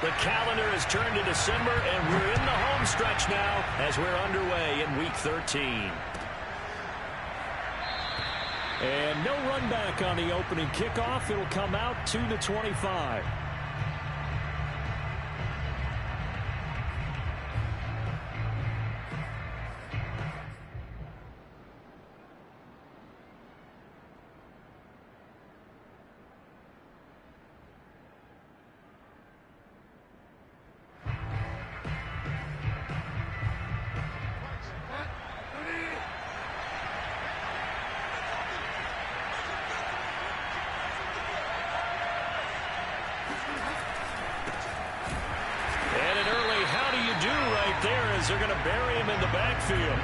The calendar has turned to December, and we're in the home stretch now as we're underway in Week 13. And no run back on the opening kickoff. It'll come out to the 25. They're going to bury him in the backfield.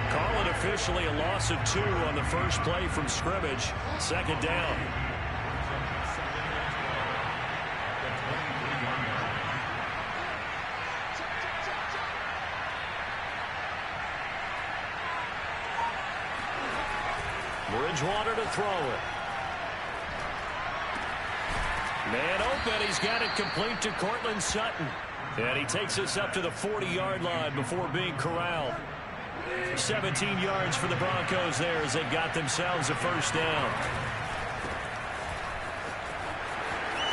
Call it officially a loss of 2 on the first play from scrimmage. Second down. Bridgewater to throw it. Man open. He's got it complete to Courtland Sutton. And he takes us up to the 40-yard line before being corralled. 17 yards for the Broncos there as they got themselves a first down.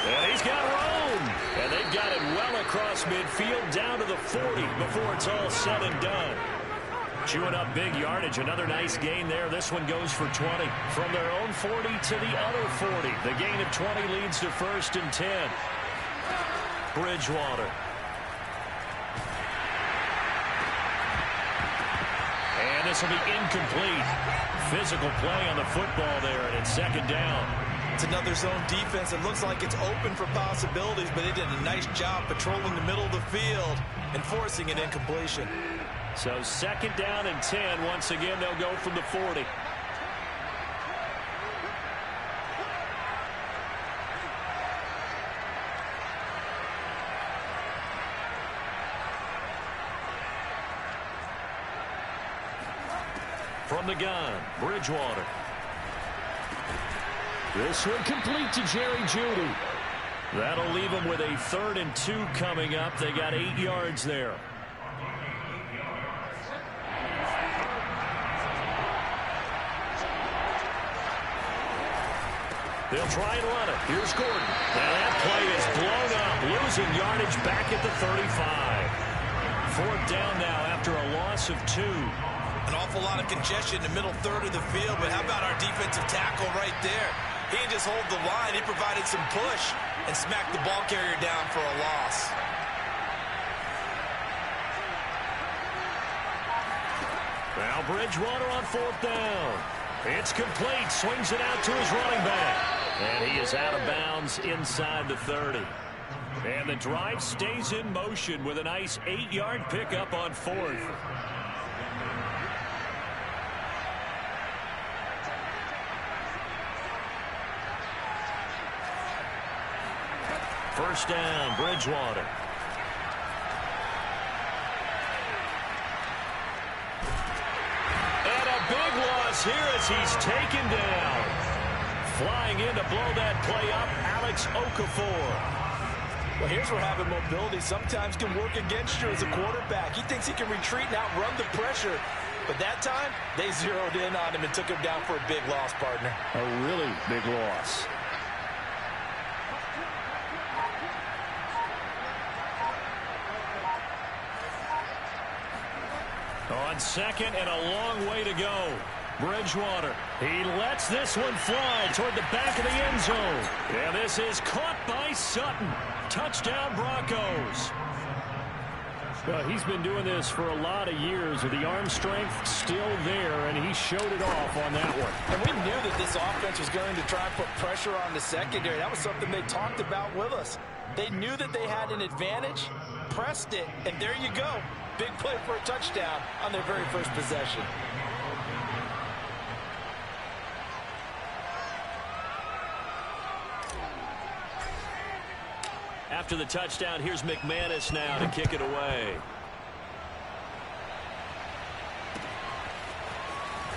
And he's got room. And they've got it well across midfield down to the 40 before it's all said and done. Chewing up big yardage. Another nice gain there. This one goes for 20. From their own 40 to the other 40. The gain of 20 leads to 1st and 10. Bridgewater. And this will be incomplete. Physical play on the football there, and it's second down. It's another zone defense. It looks like it's open for possibilities, but they did a nice job patrolling the middle of the field and forcing an incompletion. So second down and 10. Once again, they'll go from the 40. From the gun, Bridgewater. This one complete to Jerry Jeudy. That'll leave them with a 3rd and 2 coming up. They got 8 yards there. They'll try and run it. Here's Gordon. And that play is blown up, losing yardage back at the 35. 4th down now after a loss of 2. An awful lot of congestion in the middle third of the field, but how about our defensive tackle right there? He didn't just hold the line. He provided some push and smacked the ball carrier down for a loss. Now Bridgewater on 4th down. It's complete. Swings it out to his running back. And he is out of bounds inside the 30. And the drive stays in motion with a nice 8-yard pickup on 4th. First down, Bridgewater. And a big loss here as he's taken down. Flying in to blow that play up, Alex Okafor. Well, here's where having mobility sometimes can work against you as a quarterback. He thinks he can retreat and outrun the pressure. But that time, they zeroed in on him and took him down for a big loss, partner. A really big loss. On second and a long way to go. Bridgewater. He lets this one fly toward the back of the end zone. And this is caught by Sutton. Touchdown, Broncos. Well, he's been doing this for a lot of years with the arm strength still there, and he showed it off on that one. And we knew that this offense was going to try and put pressure on the secondary. That was something they talked about with us. They knew that they had an advantage, pressed it, and there you go. Big play for a touchdown on their very first possession. After the touchdown, here's McManus now to kick it away.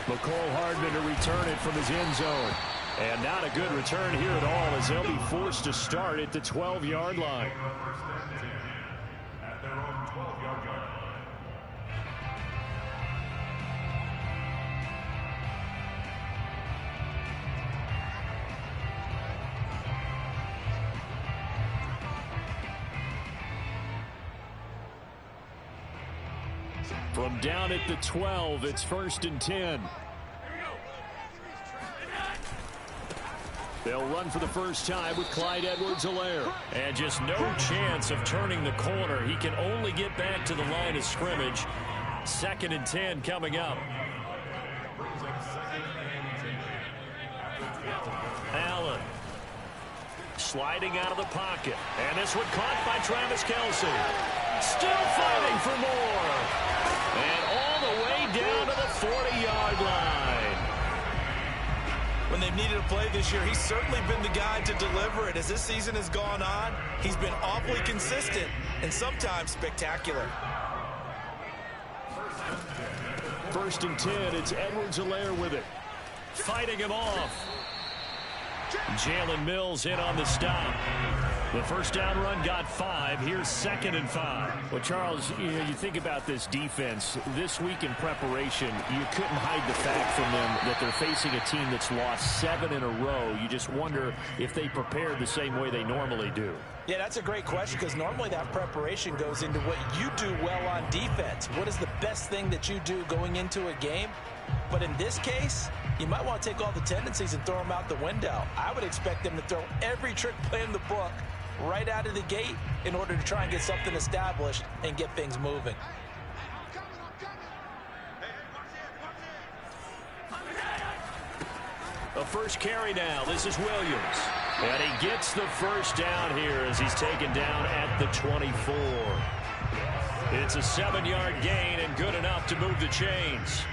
McCole Hardman to return it from his end zone. And not a good return here at all, as they'll be forced to start at the 12-yard line. At their own 12-yard line. From down at the 12, it's 1st and 10. They'll run for the first time with Clyde Edwards-Helaire. And just no chance of turning the corner. He can only get back to the line of scrimmage. 2nd and 10 coming up. Allen sliding out of the pocket. And this one caught by Travis Kelce. Still fighting for more. And all the way down to the 40-yard line. When they've needed a play this year, he's certainly been the guy to deliver it. As this season has gone on, he's been awfully consistent and sometimes spectacular. 1st and 10, it's Edwards-Helaire with it. Fighting him off. Jalen Mills in on the stop. The first down run got 5. Here's 2nd and 5. Well, Charles, you think about this defense. This week in preparation, you couldn't hide the fact from them that they're facing a team that's lost 7 in a row. You just wonder if they prepared the same way they normally do. Yeah, that's a great question, because normally that preparation goes into what you do well on defense. What is the best thing that you do going into a game? But in this case, you might want to take all the tendencies and throw them out the window. I would expect them to throw every trick play in the book right out of the gate in order to try and get something established and get things moving. A first carry now. This is Williams. And he gets the first down here as he's taken down at the 24. It's a 7-yard gain and good enough to move the chains.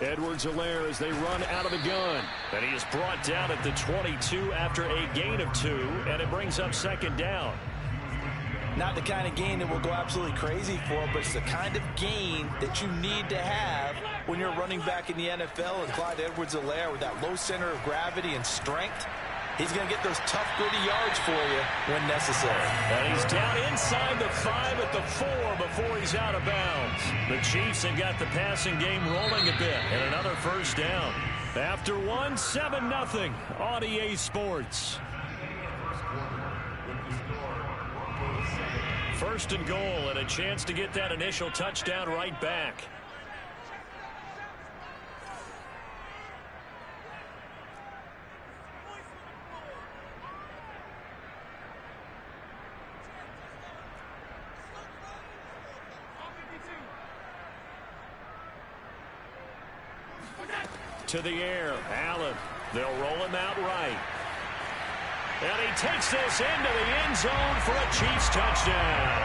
Edwards-Helaire as they run out of the gun. And he is brought down at the 22 after a gain of 2, and it brings up 2nd down. Not the kind of gain that will go absolutely crazy for, but it's the kind of gain that you need to have when you're running back in the NFL. And Clyde Edwards-Helaire, with that low center of gravity and strength, he's going to get those tough, gritty yards for you when necessary. And he's down inside the 5 at the 4 before he's out of bounds. The Chiefs have got the passing game rolling a bit, and another first down. After one, 7-0 on EA Sports. 1st and goal, and a chance to get that initial touchdown right back. To the air, Allen. They'll roll him out right. And he takes this into the end zone for a Chiefs touchdown.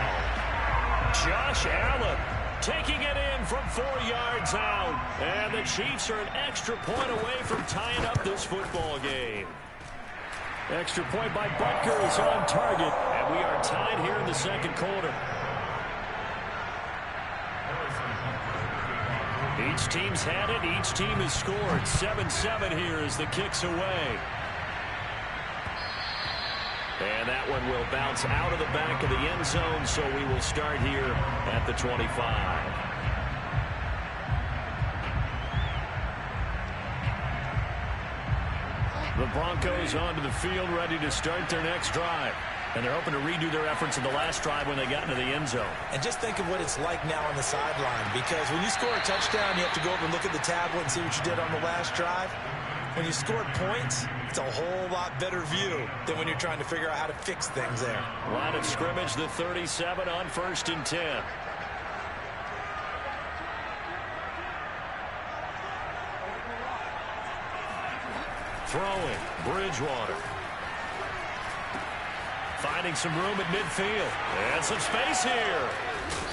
Josh Allen taking it in from 4 yards out. And the Chiefs are an extra point away from tying up this football game. Extra point by Butker is on target. And we are tied here in the 2nd quarter. Each team's had it. Each team has scored. 7-7 here as the kick's away. And that one will bounce out of the back of the end zone, so we will start here at the 25. The Broncos onto the field, ready to start their next drive. And they're hoping to redo their efforts in the last drive when they got into the end zone. And just think of what it's like now on the sideline, because when you score a touchdown, you have to go over and look at the tablet and see what you did on the last drive. When you scored points, it's a whole lot better view than when you're trying to figure out how to fix things there. Line of scrimmage, the 37 on 1st and 10. Throwing, Bridgewater. Finding some room at midfield. And some space here.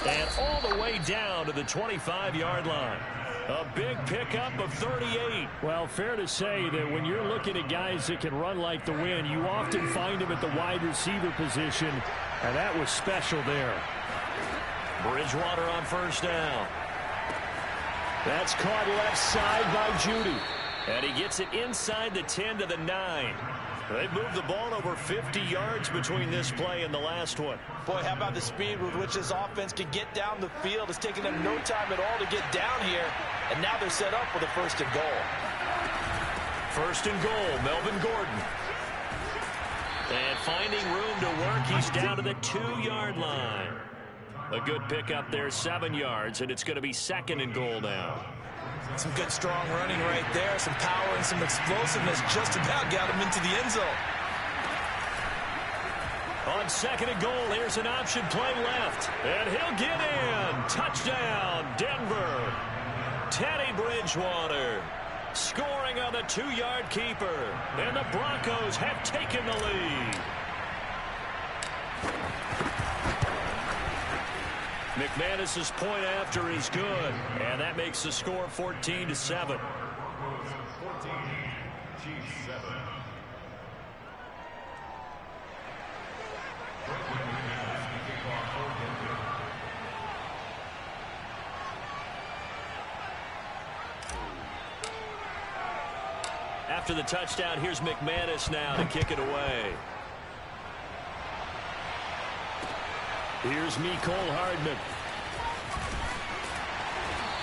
And all the way down to the 25-yard line. A big pickup of 38. Well, fair to say that when you're looking at guys that can run like the wind, you often find them at the wide receiver position, and that was special there. Bridgewater on first down. That's caught left side by Judy. And he gets it inside the 10 to the 9. They've moved the ball over 50 yards between this play and the last one. Boy, how about the speed with which this offense can get down the field? It's taken them no time at all to get down here. And now they're set up with a 1st and goal. 1st and goal, Melvin Gordon. And finding room to work, he's down to the 2-yard line. A good pickup there, 7 yards, and it's going to be 2nd and goal now. Some good, strong running right there. Some power and some explosiveness just about got him into the end zone. On 2nd and goal, here's an option play left. And he'll get in. Touchdown, Denver. Teddy Bridgewater scoring on the 2-yard keeper. And the Broncos have taken the lead. McManus's point after is good, and that makes the score 14-7. After the touchdown, here's McManus now to kick it away. Here's Mecole Hardman.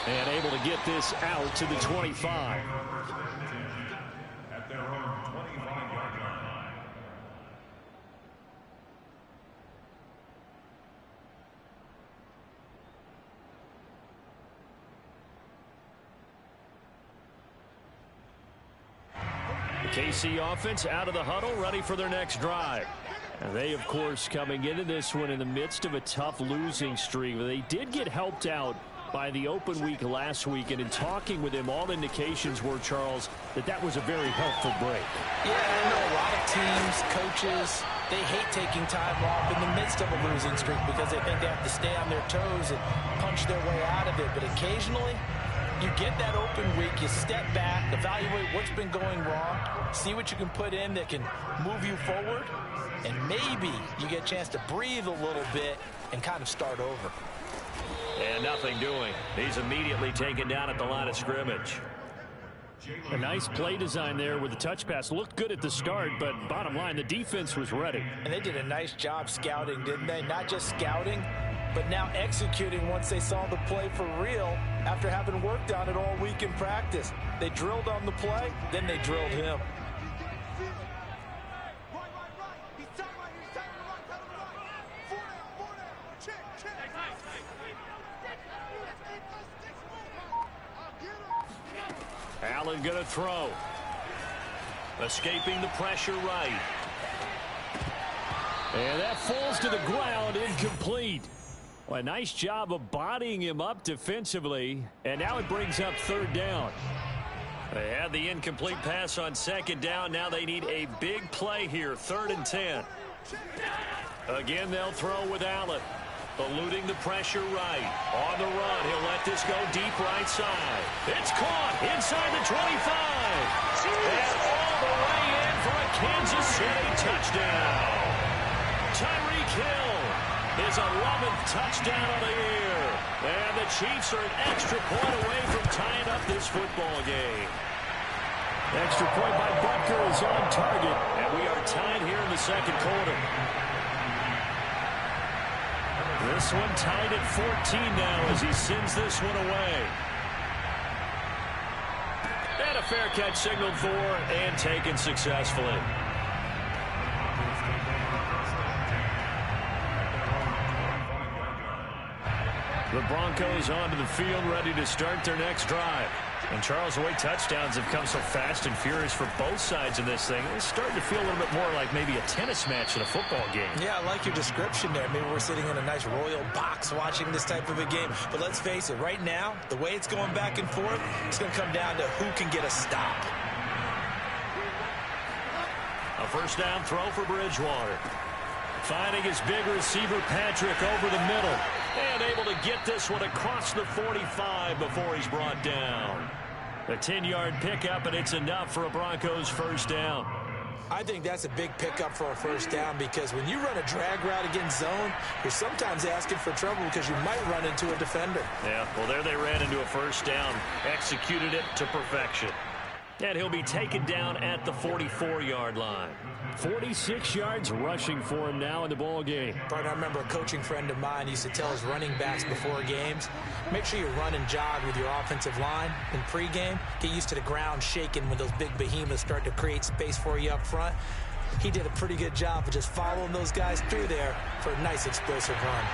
And able to get this out to the 25. At their own 25-yard line. The KC offense out of the huddle, ready for their next drive. And they, of course, coming into this one in the midst of a tough losing streak. They did get helped out by the open week last week, and in talking with him, all indications were, Charles, that was a very helpful break. Yeah, I know a lot of teams, coaches, they hate taking time off in the midst of a losing streak because they think they have to stay on their toes and punch their way out of it. But occasionally, you get that open week, you step back, evaluate what's been going wrong, see what you can put in that can move you forward, and maybe you get a chance to breathe a little bit and kind of start over. And nothing doing. He's immediately taken down at the line of scrimmage. A nice play design there with the touch pass. Looked good at the start, but bottom line, the defense was ready. And they did a nice job scouting, didn't they? Not just scouting, but now executing once they saw the play for real after having worked on it all week in practice. They drilled on the play, then they drilled him. Allen going to throw. Escaping the pressure right. And that falls to the ground, incomplete. Well, a nice job of bodying him up defensively. And now it brings up 3rd down. They had the incomplete pass on 2nd down. Now they need a big play here. 3rd and 10. Again, they'll throw with Allen. Eluding the pressure right. On the run, he'll let this go deep right side. It's caught inside the 25. And all the way in for a Kansas City touchdown. Tyreek Hill, his 11th touchdown of the year. And the Chiefs are an extra point away from tying up this football game. Extra point by Butker is on target. And we are tied here in the 2nd quarter. This one tied at 14 now as he sends this one away. And a fair catch signaled for and taken successfully. The Broncos onto the field, ready to start their next drive. And Charles, the way touchdowns have come so fast and furious for both sides in this thing, it's starting to feel a little bit more like maybe a tennis match in a football game. Yeah, I like your description there. Maybe we're sitting in a nice royal box watching this type of a game. But let's face it, right now, the way it's going back and forth, it's going to come down to who can get a stop. A 1st down throw for Bridgewater. Finding his big receiver, Patrick, over the middle. And able to get this one across the 45 before he's brought down. A 10-yard pickup, and it's enough for a Broncos first down. I think that's a big pickup for a first down because when you run a drag route against zone, you're sometimes asking for trouble because you might run into a defender. Yeah, well, there they ran into a first down, executed it to perfection. And he'll be taken down at the 44-yard line. 46 yards rushing for him now in the ball game. Partner, I remember a coaching friend of mine used to tell his running backs before games, make sure you run and jog with your offensive line in pregame. Get used to the ground shaking when those big behemoths start to create space for you up front. He did a pretty good job of just following those guys through there for a nice explosive run.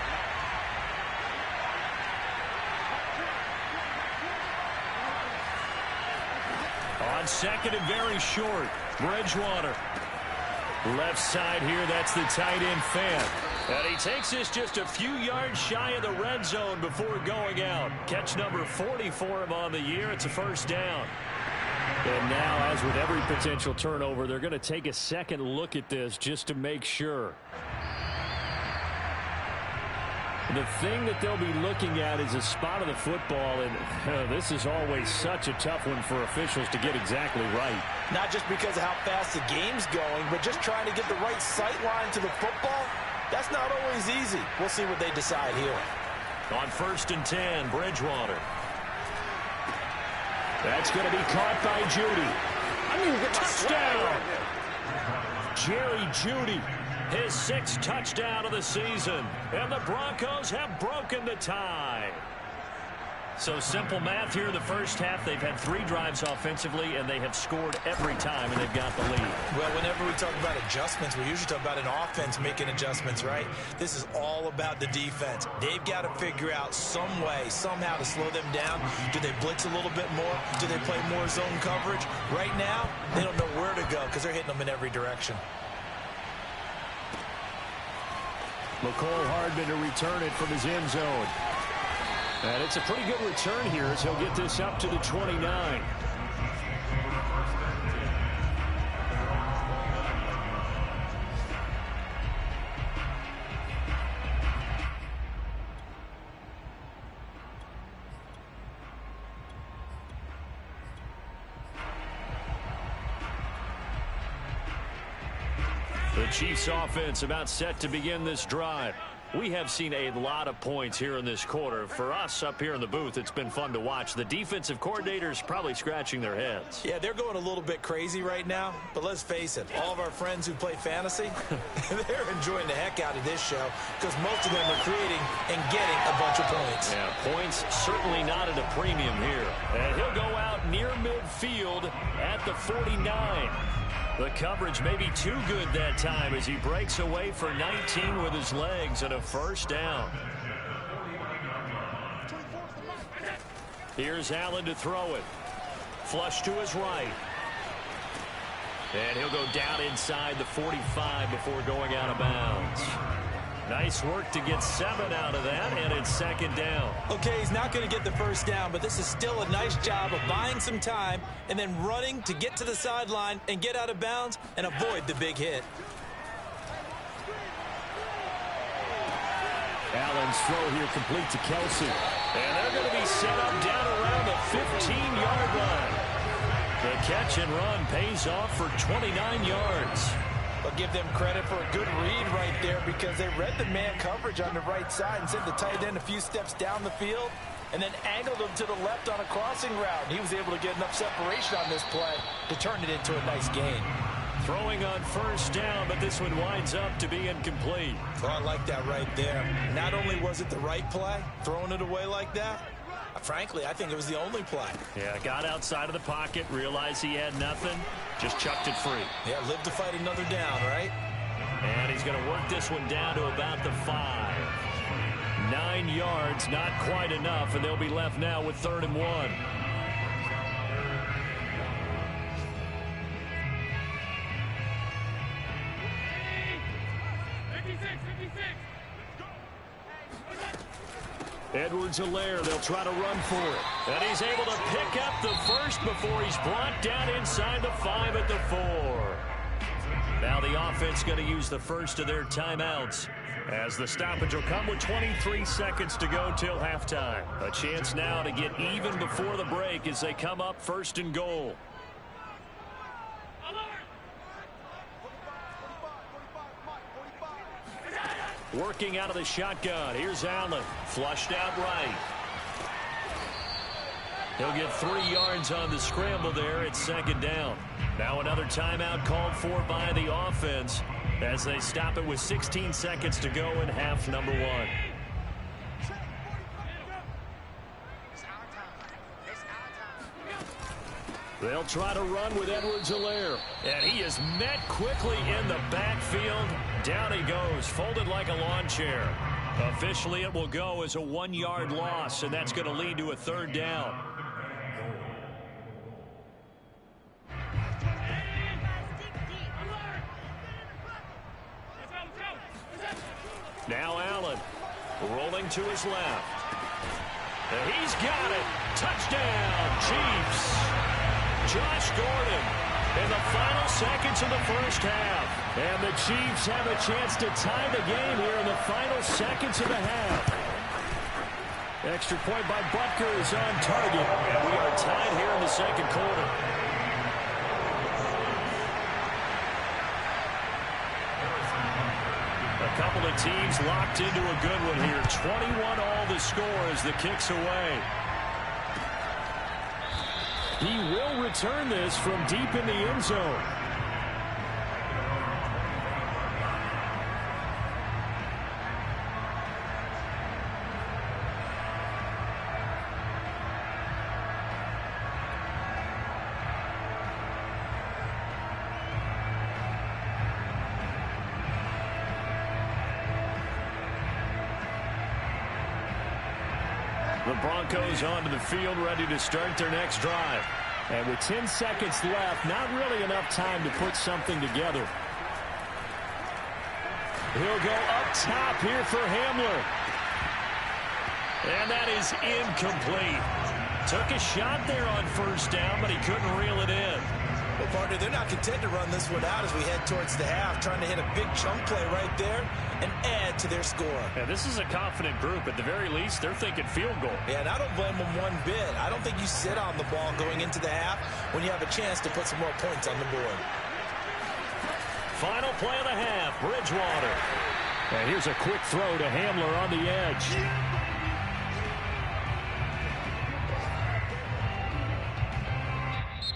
On second and very short, Bridgewater. Left side here, that's the tight end Fant. And he takes this just a few yards shy of the red zone before going out. Catch number 40 for him on the year. It's a first down. And now, as with every potential turnover, they're going to take a second look at this just to make sure. The thing that they'll be looking at is a spot of the football, and this is always such a tough one for officials to get exactly right. Not just because of how fast the game's going, but just trying to get the right sight line to the football. That's not always easy. We'll see what they decide here. On first and 10, Bridgewater. That's going to be caught by Jeudy. Touchdown! Jerry Jeudy. His 6th touchdown of the season. And the Broncos have broken the tie. So simple math here in the first half. They've had 3 drives offensively, and they have scored every time, and they've got the lead. Well, whenever we talk about adjustments, we usually talk about an offense making adjustments, right? This is all about the defense. They've got to figure out some way, somehow to slow them down. Do they blitz a little bit more? Do they play more zone coverage? Right now, they don't know where to go because they're hitting them in every direction. McCole Hardman to return it from his end zone. And it's a pretty good return here as he'll get this up to the 29. The Chiefs offense about set to begin this drive. We have seen a lot of points here in this quarter. For us up here in the booth, it's been fun to watch. The defensive coordinators probably scratching their heads. Yeah, they're going a little bit crazy right now, but let's face it, all of our friends who play fantasy, they're enjoying the heck out of this show because most of them are creating and getting a bunch of points. Yeah, points certainly not at a premium here. And he'll go out near midfield at the 49. The coverage may be too good that time as he breaks away for 19 with his legs and a first down. Here's Allen to throw it. Flush to his right. And he'll go down inside the 45 before going out of bounds. Nice work to get 7 out of that, and it's second down. Okay, he's not going to get the first down, but this is still a nice job of buying some time and then running to get to the sideline and get out of bounds and avoid the big hit. Allen's throw here complete to Kelsey. And they're going to be set up down around the 15-yard line. The catch and run pays off for 29 yards. I'll give them credit for a good read right there because they read the man coverage on the right side and sent the tight end a few steps down the field and then angled him to the left on a crossing route. And he was able to get enough separation on this play to turn it into a nice gain. Throwing on first down, but this one winds up to be incomplete. Oh, I like that right there. Not only was it the right play, throwing it away like that, frankly, I think it was the only play. Yeah, got outside of the pocket, realized he had nothing, just chucked it free. Yeah, live to fight another down, right? And he's going to work this one down to about the 5. 9 yards, not quite enough, and they'll be left now with 3rd and 1. Edwards-Helaire, they'll try to run for it. And he's able to pick up the first before he's brought down inside the 5 at the 4. Now the offense going to use the first of their timeouts. As the stoppage will come with 23 seconds to go till halftime. A chance now to get even before the break as they come up 1st and goal. Working out of the shotgun. Here's Allen. Flushed out right. He'll get 3 yards on the scramble there at 2nd down. Now another timeout called for by the offense as they stop it with 16 seconds to go in half number 1. They'll try to run with Edwards-Helaire. And he is met quickly in the backfield. Down he goes, folded like a lawn chair. Officially, it will go as a 1-yard loss, and that's going to lead to a 3rd down. Now Allen, rolling to his left. And he's got it. Touchdown, Chiefs. Josh Gordon in the final seconds of the 1st half. And the Chiefs have a chance to tie the game here in the final seconds of the half. Extra point by Butker is on target. And we are tied here in the 2nd quarter. A couple of teams locked into a good one here. 21 all the score as the kick's away. He will return this from deep in the end zone. The Broncos onto the field, ready to start their next drive. And with 10 seconds left, not really enough time to put something together. He'll go up top here for Hamler. And that is incomplete. Took a shot there on 1st down, but he couldn't reel it in. Well, partner, they're not content to run this one out as we head towards the half, trying to hit a big chunk play right there and add to their score. Yeah, this is a confident group. At the very least, they're thinking field goal. Yeah, and I don't blame them one bit. I don't think you sit on the ball going into the half when you have a chance to put some more points on the board. Final play of the half, Bridgewater. And here's a quick throw to Hamler on the edge.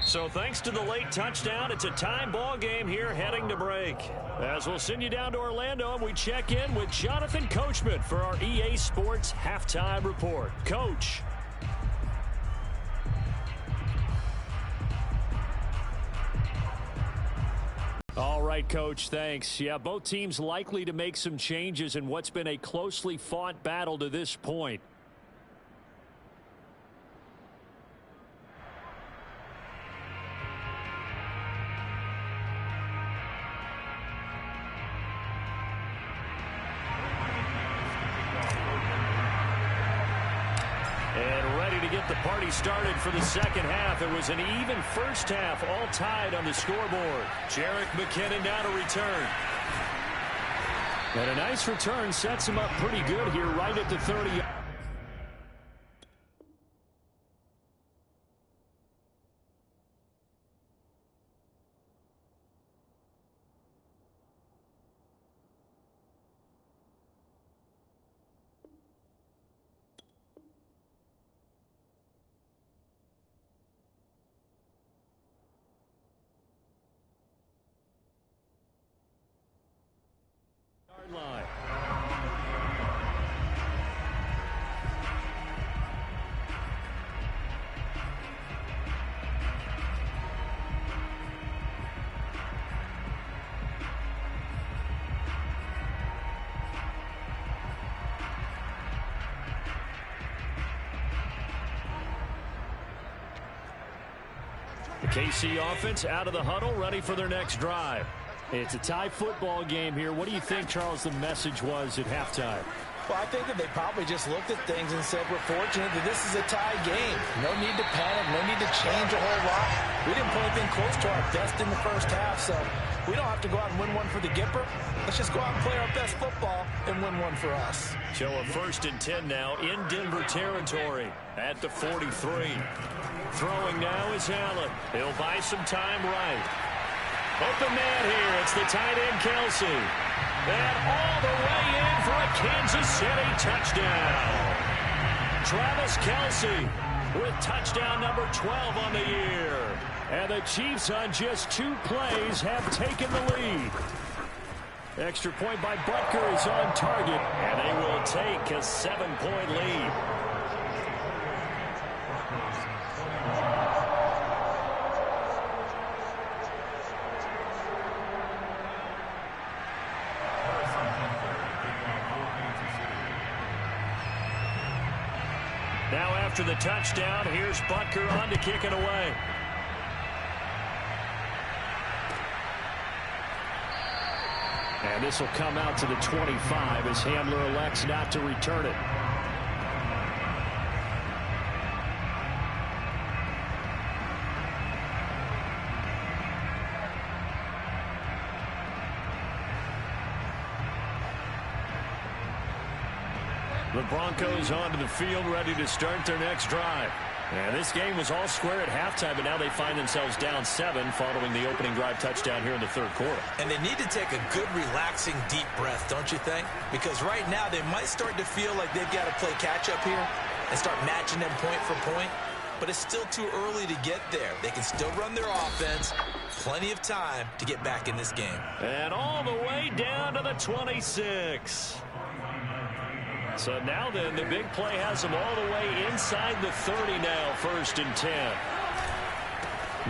So thanks to the late touchdown, it's a time ball game here heading to break. As we'll send you down to Orlando and we check in with Jonathan Coachman for our EA Sports Halftime Report. Coach. All right, Coach, thanks. Yeah, both teams likely to make some changes in what's been a closely fought battle to this point. The party started for the 2nd half. It was an even 1st half, all tied on the scoreboard. Jerick McKinnon now to return. And a nice return sets him up pretty good here right at the 30. Line. The KC offense out of the huddle, ready for their next drive. It's a tie football game here. What do you think, Charles, the message was at halftime? Well, I think that they probably just looked at things and said, we're fortunate that this is a tie game. No need to panic, no need to change a whole lot. We didn't play anything close to our best in the first half, so we don't have to go out and win one for the Gipper. Let's just go out and play our best football and win one for us. So a 1st and 10 now in Denver territory at the 43. Throwing now is Allen. He'll buy some time right. Open man here. It's the tight end, Kelce. And all the way in for a Kansas City touchdown. Travis Kelce with touchdown number 12 on the year. And the Chiefs on just 2 plays have taken the lead. Extra point by Butker is on target, and they will take a 7-point lead. Now after the touchdown, here's Butker on to kick it away. And this will come out to the 25 as Hamler elects not to return it. The Broncos onto the field, ready to start their next drive. And this game was all square at halftime, but now they find themselves down 7 following the opening drive touchdown here in the 3rd quarter. And they need to take a good, relaxing, deep breath, don't you think? Because right now they might start to feel like they've got to play catch-up here and start matching them point for point. But it's still too early to get there. They can still run their offense. Plenty of time to get back in this game. And all the way down to the 26. So now then, the big play has them all the way inside the 30 now, 1st and 10.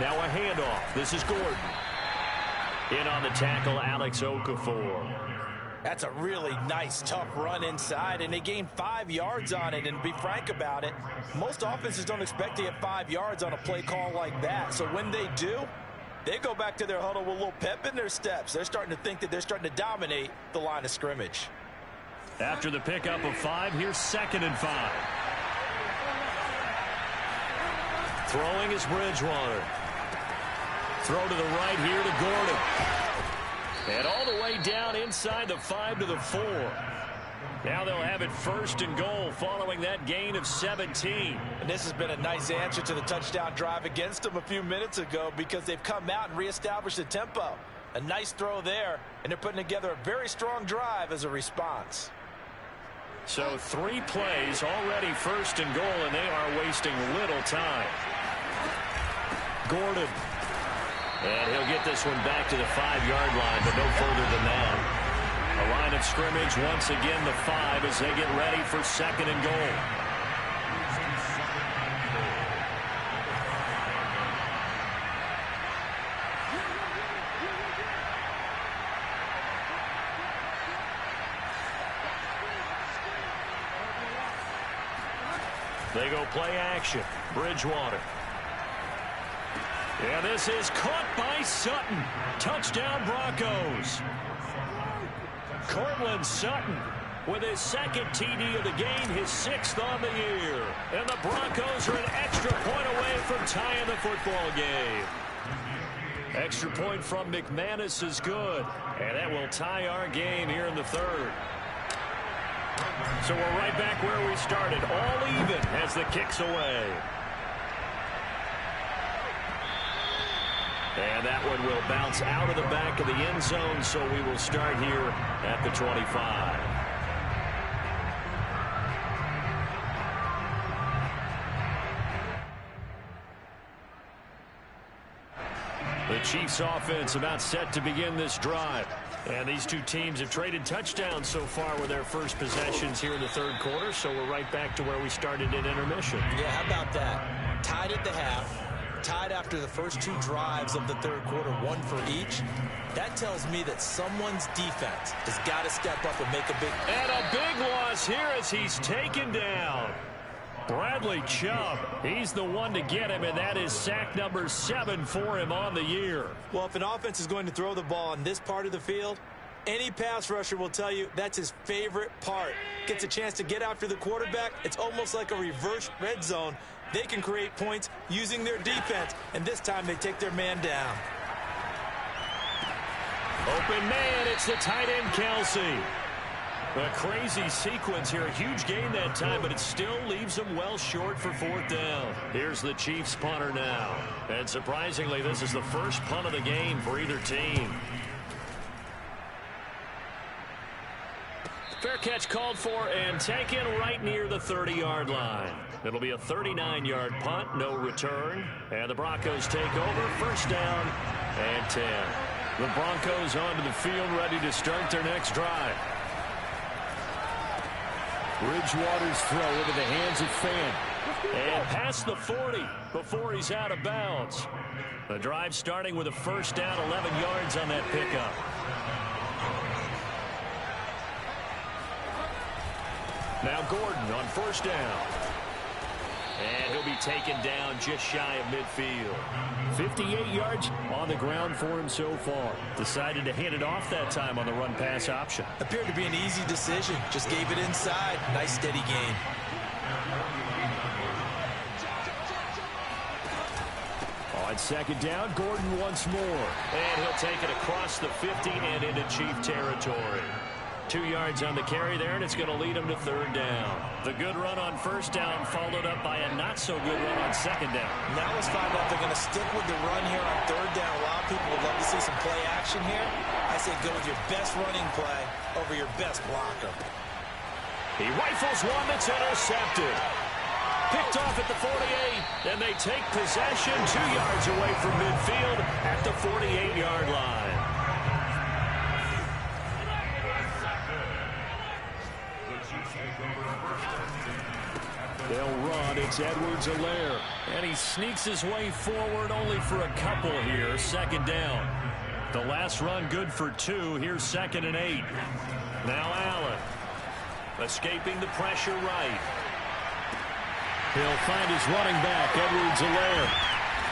Now a handoff. This is Gordon. In on the tackle, Alex Okafor. That's a really nice, tough run inside, and they gained 5 yards on it. And to be frank about it, most offenses don't expect to get 5 yards on a play call like that. So when they do, they go back to their huddle with a little pep in their steps. They're starting to think that they're starting to dominate the line of scrimmage. After the pickup of 5, here's 2nd and 5. Throwing is Bridgewater. Throw to the right here to Gordon. And all the way down inside the 5 to the 4. Now they'll have it 1st and goal following that gain of 17. And this has been a nice answer to the touchdown drive against them a few minutes ago because they've come out and reestablished the tempo. A nice throw there, and they're putting together a very strong drive as a response. So 3 plays already 1st and goal, and they are wasting little time. Gordon. And he'll get this one back to the 5-yard line, but no further than that. A line of scrimmage once again the 5 as they get ready for 2nd and goal. They go play action. Bridgewater. And this is caught by Sutton. Touchdown Broncos. Cortland Sutton with his 2nd TD of the game, his 6th on the year. And the Broncos are an extra point away from tying the football game. Extra point from McManus is good. And that will tie our game here in the 3rd. So we're right back where we started, all even as the kick's away. And that one will bounce out of the back of the end zone, so we will start here at the 25. The Chiefs offense about set to begin this drive. And these 2 teams have traded touchdowns so far with their first possessions here in the 3rd quarter, so we're right back to where we started in intermission. Yeah, how about that? Tied at the half, tied after the first 2 drives of the 3rd quarter, 1 for each. That tells me that someone's defense has got to step up and make a big... And a big loss here as he's taken down. Bradley Chubb, he's the one to get him, and that is sack number 7 for him on the year. Well, if an offense is going to throw the ball on this part of the field, Any pass rusher will tell you that's his favorite part. Gets a chance to get after the quarterback. It's almost like a reverse red zone. They can create points using their defense, and this time they take their man down. Open man, it's the tight end, Kelce. A crazy sequence here. A huge gain that time, but it still leaves them well short for fourth down. Here's the Chiefs punter now. And surprisingly, this is the first punt of the game for either team. Fair catch called for and taken right near the 30-yard line. It'll be a 39-yard punt, no return. And the Broncos take over, first down and 10. The Broncos onto the field, ready to start their next drive. Bridgewater's throw into the hands of Fan. And past the 40 before he's out of bounds. The drive starting with a first down, 11 yards on that pickup. Now Gordon on first down. And he'll be taken down just shy of midfield. 58 yards on the ground for him so far. Decided to hand it off that time on the run-pass option. Appeared to be an easy decision. Just gave it inside. Nice steady gain. On second down, Gordon once more. And he'll take it across the 50 and into Chief territory. 2 yards on the carry there, and it's going to lead him to third down. The good run on first down followed up by a not-so-good run on second down. Now let's find out if they're going to stick with the run here on third down. A lot of people would love to see some play action here. I say go with your best running play over your best blocker. He rifles one that's intercepted. Picked off at the 48, and they take possession 2 yards away from midfield at the 48-yard line. They'll run. It's Edwards-Helaire. And he sneaks his way forward only for a couple here. Second down. The last run good for 2. Here's 2nd and 8. Now Allen. Escaping the pressure right. He'll find his running back, Edwards-Helaire.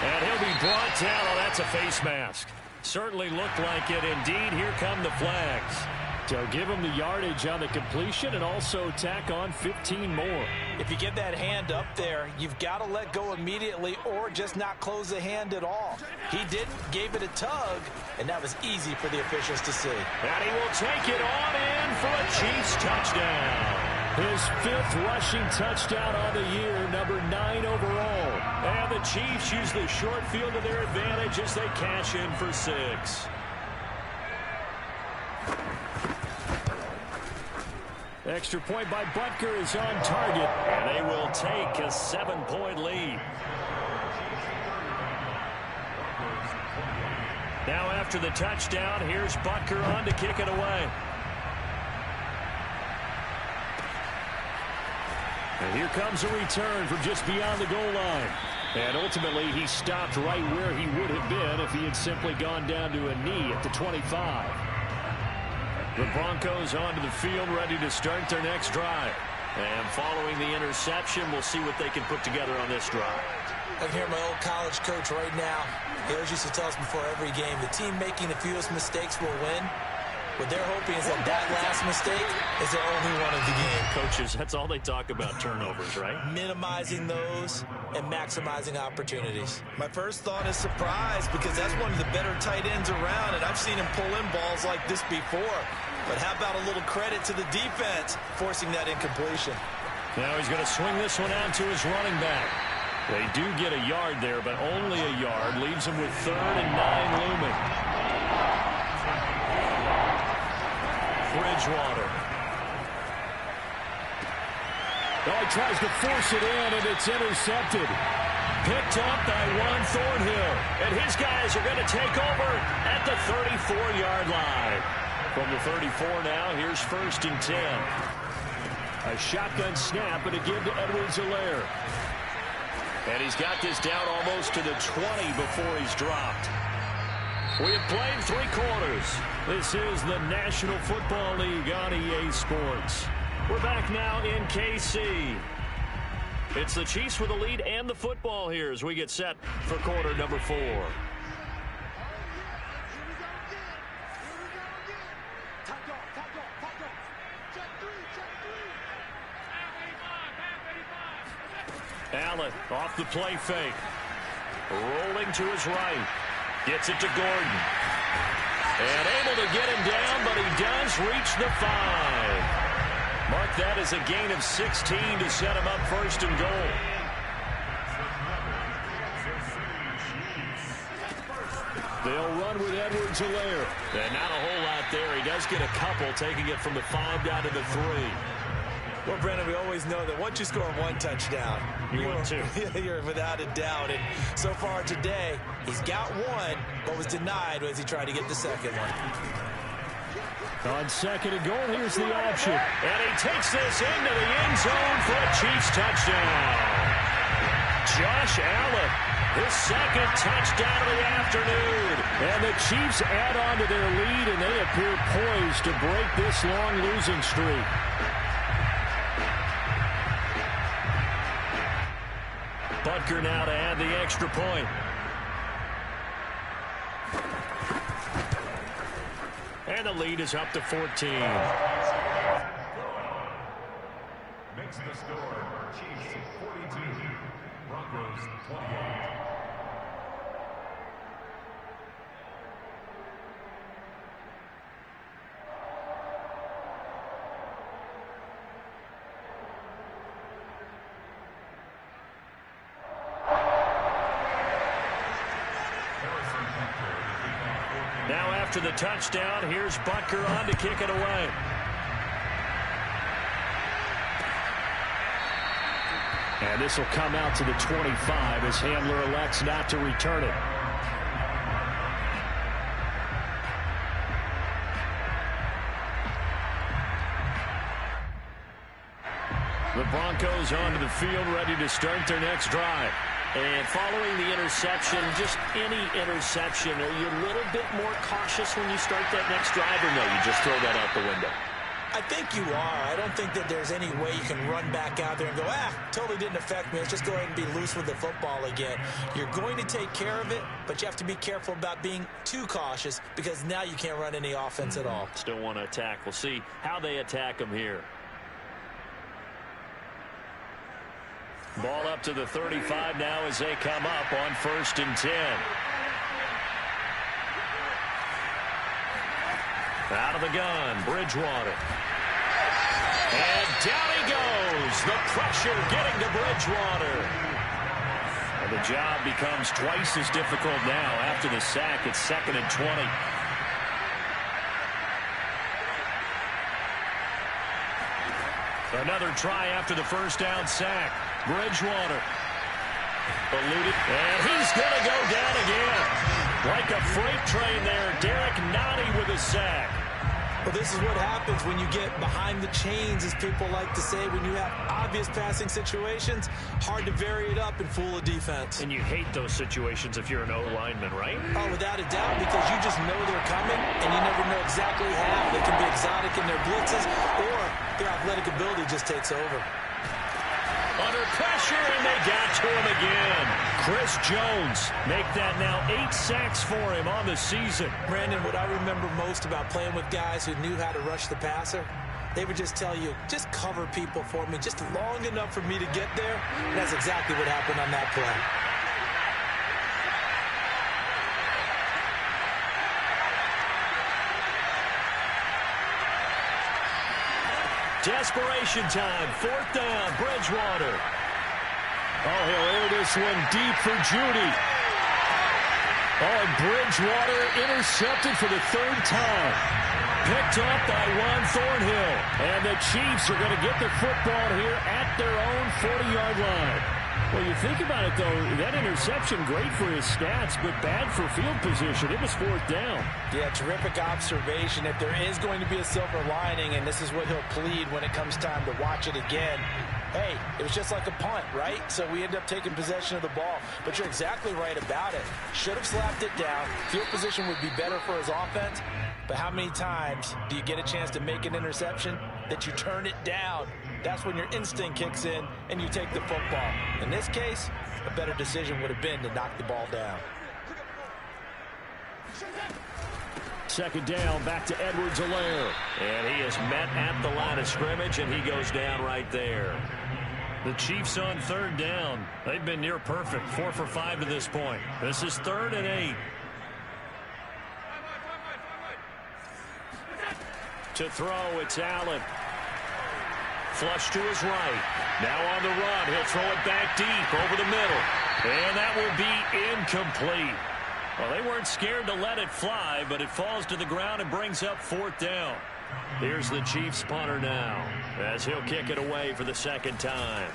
And he'll be brought down. Oh, that's a face mask. Certainly looked like it. Indeed, here come the flags. To give him the yardage on the completion and also tack on 15 more. If you get that hand up there, you've got to let go immediately or just not close the hand at all. He didn't, gave it a tug, and that was easy for the officials to see. And he will take it on in for a Chiefs touchdown. His 5th rushing touchdown on the year, number 9 overall. And the Chiefs use the short field to their advantage as they cash in for 6. Extra point by Butker is on target. And they will take a 7-point lead. Now after the touchdown, here's Butker on to kick it away. And here comes a return from just beyond the goal line. And ultimately, he stopped right where he would have been if he had simply gone down to a knee at the 25. The Broncos onto the field, ready to start their next drive. And following the interception, we'll see what they can put together on this drive. I can hear my old college coach right now. He always used to tell us before every game, the team making the fewest mistakes will win. What they're hoping is that last mistake is their only one of the game. Coaches, that's all they talk about, turnovers, right? Minimizing those and maximizing opportunities. My first thought is surprise because that's one of the better tight ends around, and I've seen him pull in balls like this before. But how about a little credit to the defense forcing that incompletion? Now he's going to swing this one out to his running back. They do get a yard there, but only a yard. Leaves him with 3rd and 9 looming. Bridgewater. Oh, he tries to force it in, and it's intercepted. Picked up by Juan Thornhill. And his guys are going to take over at the 34-yard line. From the 34 now, here's 1st and 10. A shotgun snap, and a give to Edwards-Helaire. And he's got this down almost to the 20 before he's dropped. We have played 3 quarters. This is the National Football League on EA Sports. We're back now in KC. It's the Chiefs with the lead and the football here as we get set for quarter number 4. Allen off the play fake. Rolling to his right. Gets it to Gordon. And able to get him down, but he does reach the 5. Mark that as a gain of 16 to set him up first and goal. They'll run with Edwards-Helaire. And not a whole lot there. He does get a couple, taking it from the 5 down to the 3. Well, Brendan, we always know that once you score one touchdown, you win 2. You're without a doubt. And so far today, he's got one, but was denied as he tried to get the second one. On second and goal, here's the option. And he takes this into the end zone for a Chiefs touchdown. Josh Allen, his second touchdown of the afternoon. And the Chiefs add on to their lead, and they appear poised to break this long losing streak. Butker now to add the extra point. And the lead is up to 14. Makes the score Chiefs 42, Broncos 28. Now after the touchdown, here's Butker on to kick it away. And this will come out to the 25 as Handler elects not to return it. The Broncos onto the field, ready to start their next drive. And following the interception, just any interception, are you a little bit more cautious when you start that next drive, or no, you just throw that out the window? I think you are. I don't think that there's any way you can run back out there and go, totally didn't affect me. Let's just go ahead and be loose with the football again. You're going to take care of it, but you have to be careful about being too cautious because now you can't run any offense at all. Still want to attack. We'll see how they attack them here. Ball up to the 35 now as they come up on 1st and 10. Out of the gun, Bridgewater. And down he goes. The pressure getting to Bridgewater. And the job becomes twice as difficult now after the sack. It's 2nd and 20. Another try after the first down sack. Bridgewater. Eluded. And he's going to go down again. Like a freight train there. Derek Nottie with a sack. Well, this is what happens when you get behind the chains, as people like to say. When you have obvious passing situations, hard to vary it up and fool a defense. And you hate those situations if you're an O-lineman, right? Oh, without a doubt, because you just know they're coming, and you never know exactly how. They can be exotic in their blitzes, or their athletic ability just takes over. Under pressure, and they got to him again. Chris Jones make that now 8 sacks for him on the season. Brandon, what I remember most about playing with guys who knew how to rush the passer, they would just tell you, just cover people for me, just long enough for me to get there. And that's exactly what happened on that play. Desperation time. 4th down. Bridgewater. Oh, he'll air this one deep for Judy. Oh, and Bridgewater intercepted for the 3rd time. Picked up by Juan Thornhill. And the Chiefs are going to get the football here at their own 40-yard line. Well, you think about it, though, that interception, great for his stats, but bad for field position. It was 4th down. Yeah, terrific observation. If there is going to be a silver lining, and this is what he'll plead when it comes time to watch it again, hey, it was just like a punt, right? So we end up taking possession of the ball. But you're exactly right about it. Should have slapped it down. Field position would be better for his offense. But how many times do you get a chance to make an interception that you turn it down? That's when your instinct kicks in and you take the football. In this case, a better decision would have been to knock the ball down. 2nd down, back to Edwards-Helaire. And he is met at the line of scrimmage, and he goes down right there. The Chiefs on third down. They've been near perfect, 4 for 5 to this point. This is 3rd and 8. To throw, it's Allen. Flush to his right. Now on the run. He'll throw it back deep over the middle. And that will be incomplete. Well, they weren't scared to let it fly, but it falls to the ground and brings up 4th down. Here's the Chiefs punter now, as he'll kick it away for the 2nd time.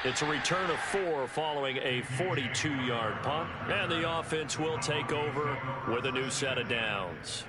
It's a return of 4 following a 42-yard punt, and the offense will take over with a new set of downs.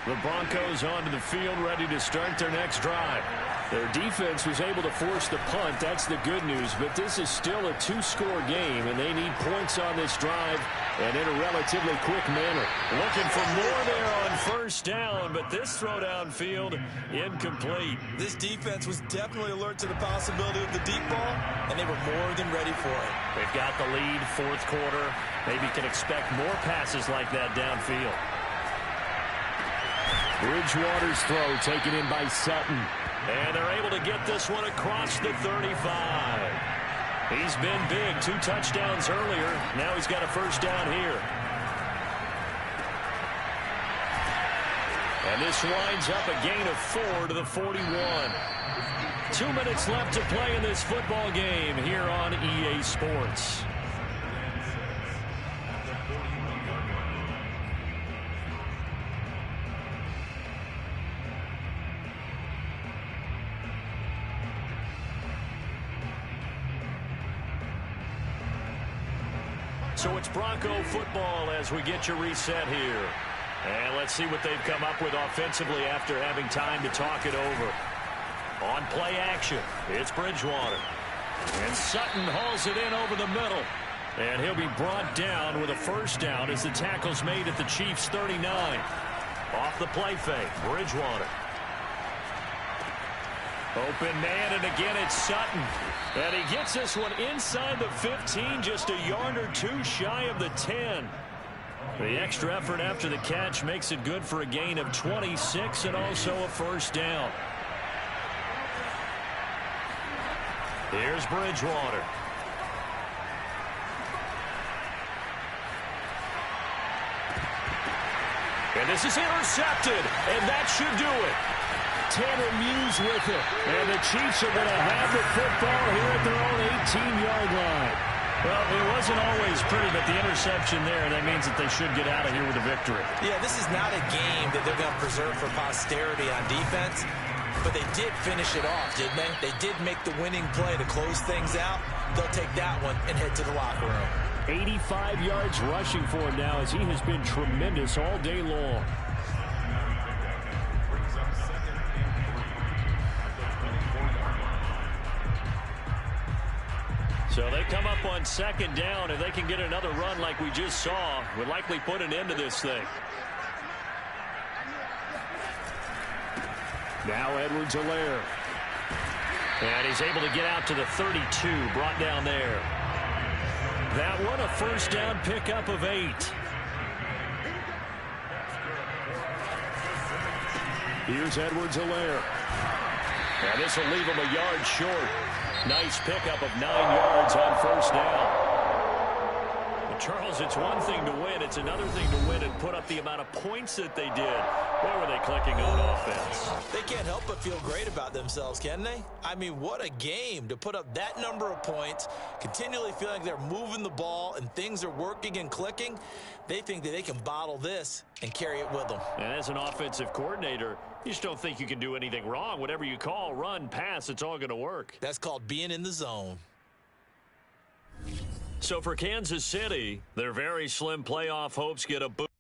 The Broncos onto the field, ready to start their next drive. Their defense was able to force the punt. That's the good news. But this is still a 2-score game, and they need points on this drive and in a relatively quick manner. Looking for more there on 1st down, but this throw downfield incomplete. This defense was definitely alert to the possibility of the deep ball, and they were more than ready for it. They've got the lead, 4th quarter. Maybe can expect more passes like that downfield. Bridgewater's throw taken in by Sutton. And they're able to get this one across the 35. He's been big. 2 touchdowns earlier. Now he's got a 1st down here. And this winds up a gain of 4 to the 41. 2 minutes left to play in this football game here on EA Sports. So it's Bronco football as we get you reset here. And let's see what they've come up with offensively after having time to talk it over. On play action, it's Bridgewater. And Sutton hauls it in over the middle. And he'll be brought down with a 1st down as the tackle's made at the Chiefs' 39. Off the play fake, Bridgewater. Open man, and again it's Sutton. And he gets this one inside the 15, just a yard or 2 shy of the 10. The extra effort after the catch makes it good for a gain of 26 and also a 1st down. Here's Bridgewater. And this is intercepted, and that should do it. Tanner Muse with it. And the Chiefs are going to have the football here at their own 18-yard line. Well, it wasn't always pretty, but the interception there, that means that they should get out of here with a victory. Yeah, this is not a game that they're going to preserve for posterity on defense, but they did finish it off, didn't they? They did make the winning play to close things out. They'll take that one and head to the locker room. 85 yards rushing for him now as he has been tremendous all day long. So they come up on 2nd down, and they can get another run like we just saw. Would likely put an end to this thing. Now Edwards-Helaire. And he's able to get out to the 32, brought down there. That one, a 1st down pickup of 8. Here's Edwards-Helaire. And this will leave him a yard short. Nice pickup of 9 yards on 1st down. Well, Charles, it's one thing to win. It's another thing to win and put up the amount of points that they did. Where were they clicking on offense? They can't help but feel great about themselves, can they? I mean, what a game to put up that number of points, continually feeling like they're moving the ball and things are working and clicking. They think that they can bottle this and carry it with them. And as an offensive coordinator, you just don't think you can do anything wrong. Whatever you call, run, pass, it's all going to work. That's called being in the zone. So for Kansas City, their very slim playoff hopes get a boost.